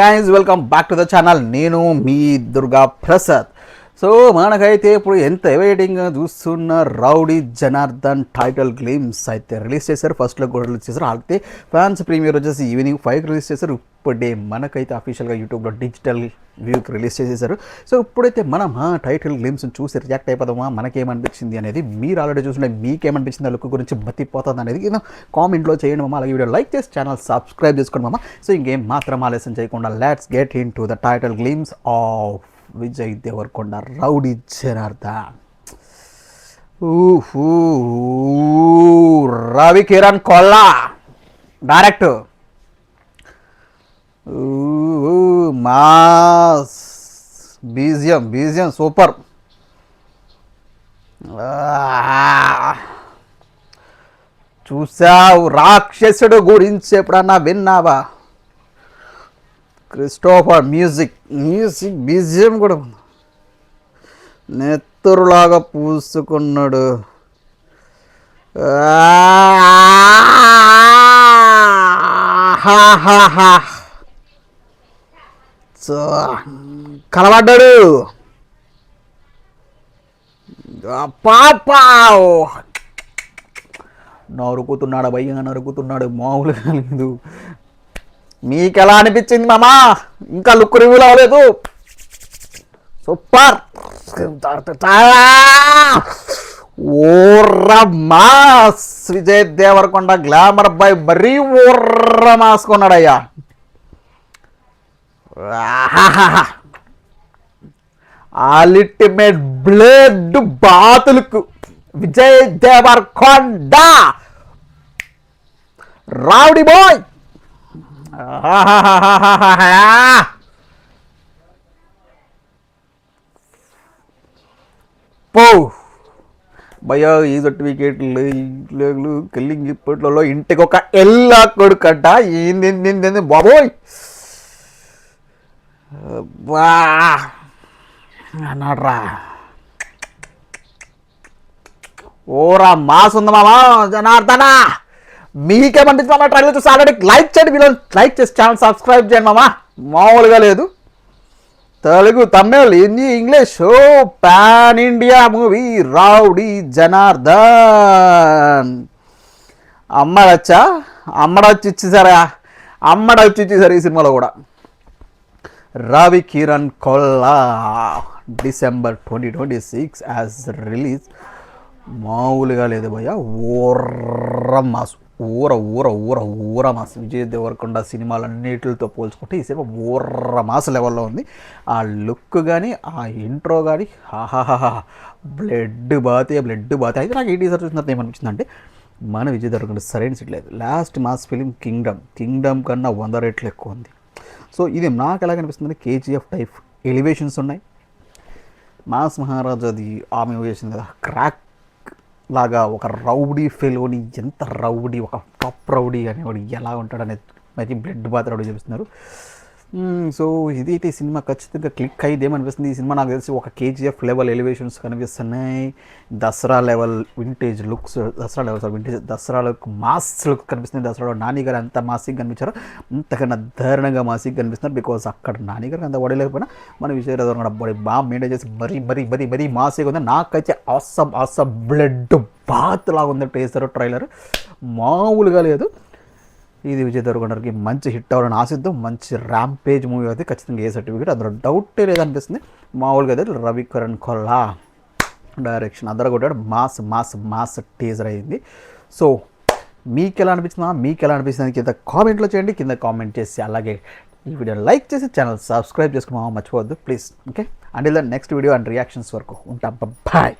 Guys welcome back to the channel. నేను మీ Durga Prasad. So మనకైతే ఇప్పుడు ఎంత వెయిటింగ్గా చూస్తున్న రౌడీ జనార్దన్ టైటిల్ గ్లిమ్స్ అయితే రిలీజ్ చేశారు. ఫస్ట్లో కూడా రిలీజ్ చేశారు. అయితే ఫ్యాన్స్ ప్రీమియర్ వచ్చేసి ఈవినింగ్ 5కి రిలీజ్ చేశారు. ఇప్పుడే మనకైతే అఫీషియల్గా యూట్యూబ్లో డిజిటల్ వ్యూకి రిలీజ్ చేసేసారు. సో ఇప్పుడైతే మనం టైటిల్ గ్లిమ్స్ని చూసి రియాక్ట్ అయిపోదామా, మనకేమనిపించింది అనేది, మీరు ఆల్రెడీ చూస్తుంటే మీకేమనిపించింది, ఆ లుక్ గురించి మతిపోతుంది అనేది కామెంట్లో చేయండి మామ. అలాగే వీడియో లైక్ చేసి ఛానల్ సబ్స్క్రైబ్ చేసుకోండి మామ. సో ఇంకేం మాత్రం ఆలస్యం చేయకుండా let's get into the title glimpse of Vijay Devarakonda rowdy Janardhan. Ravi Kiran Kolla director. Mass BGM super. చూసావు రాక్షసుడు గురించి ఎప్పుడన్నా విన్నావా? క్రిస్టోఫర్ మ్యూజిక్ బీజియం కూడా నెత్తురులాగా పూసుకున్నాడు. కలబడ్డాడు పాపా. నరుకుతున్నాడు భయ్య, నరుకుతున్నాడు. మామూలుగా లేదు. మీకు ఎలా అనిపించింది మామా? ఇంకా లుక్ రివ్యూలు అవ్వలేదు. సూపర్. ఓర్ర mass. Vijay Deverakonda glamour boy మరీ ఓర్ర మాసుకున్నాడయ్యా. అల్టిమేట్ బ్లేడ్ బాతులకు విజయ్ దేవరకొండ రౌడీ బాయ్. పో భయ్యా, ఈ సర్టిఫికేట్లు కిల్లింగ్ ఇప్పట్లో ఇంటికి ఒక ఎల్లా కొడుకట. ఏంది బాబోయ్ అన్నాడ్రా. ఓరా మాస్ ఉంది మామా జనార్దనా. మీకేమనిపించింది మామ? ట్రైలర్ చూసి ఆల్రెడీ లైక్ చేయండి. వీళ్ళు లైక్ చేసి ఛానల్ సబ్స్క్రైబ్ చేయండి మామ. మామూలుగా లేదు. Telugu, Tamil, Hindi, English pan India movie rowdy Janardhan. అమ్మడొచ్చి ఇచ్చేసారు ఈ సినిమాలో కూడా. Ravi Kiran Kolla December 2026 as release. మామూలుగా లేదు భయ్య. ఊర మాస్. విజయ్ దేవరకొండ సినిమాలన్నిటితో పోల్చుకుంటే ఈ సినిమా ఊర్ర మాస్ లెవెల్లో ఉంది. ఆ లుక్ కానీ, ఆ ఇంట్రో కానీ, బ్లడ్ బాతే. అయితే నాకు ఈ టీజర్ చూసిన తర్వాత ఏమనిపించింది అంటే, మన విజయ్ దేవరకొండ సరైన సిట్ లేదు. లాస్ట్ మాస్ ఫిలిం కింగ్డమ్ కన్నా 100 రెట్లు ఎక్కువ ఉంది. సో ఇది నాకు ఎలా కనిపిస్తుంది అంటే, కేజీఎఫ్ టైప్ ఎలివేషన్స్ ఉన్నాయి. మాస్ మహారాజాది ఆమె వేసింది కదా, క్రాక్ లాగా ఒక రౌడీ ఫెలోని, ఎంత రౌడీ, ఒక టాప్ రౌడీ అనేవాడు ఎలా ఉంటాడనేది మరి బ్లడ్ బాత్ రౌడీ చూపిస్తున్నారు. సో ఇదైతే ఈ సినిమా ఖచ్చితంగా క్లిక్ అయ్యేది ఏమనిపిస్తుంది. ఈ సినిమా నాకు తెలిసి ఒక కేజీఎఫ్ లెవెల్ ఎలివేషన్స్ కనిపిస్తున్నాయి. Dasara level vintage looks, Dasara look mass look కనిపిస్తుంది. దసరాలో నాని గారు ఎంత మాసిక్ కనిపించారో అంతకన్నా దారుణంగా మాసిక్ కనిపిస్తున్నారు. బికాజ్ అక్కడ నాని గారు అంత బాడీ లేకపోయినా మన విజయ్ దేవరకొండ బాడీ బాగా మెయింటైన్ చేసి మరీ మాసిగా ఉంది. నాకైతే ఆసమ్ బ్లడ్ బాత్ లాగా ఉంది ట్రైలర్. మామూలుగా లేదు. ఇది విజయ్ దేవరకొండకి మంచి హిట్ అవ్వాలని ఆశిద్దాం. మంచి ర్యాంపేజ్ మూవీ అయితే ఖచ్చితంగా ఏ సర్టిఫికేట్ అందులో డౌటే లేదనిపిస్తుంది. మామూలుగా అయితే రవి కిరణ్ కొల్లా డైరెక్షన్ అందరూ కొట్టాడు. మాస్ టీజర్ అయింది. సో మీకు ఎలా అనిపిస్తుంది కింద కామెంట్లో చేయండి. కింద కామెంట్ చేసి అలాగే ఈ వీడియో లైక్ చేసి ఛానల్ సబ్స్క్రైబ్ చేసుకుని మర్చిపోవద్దు please. Okay, until the next video and reactions వరకు ఉంటాం. బాయ్.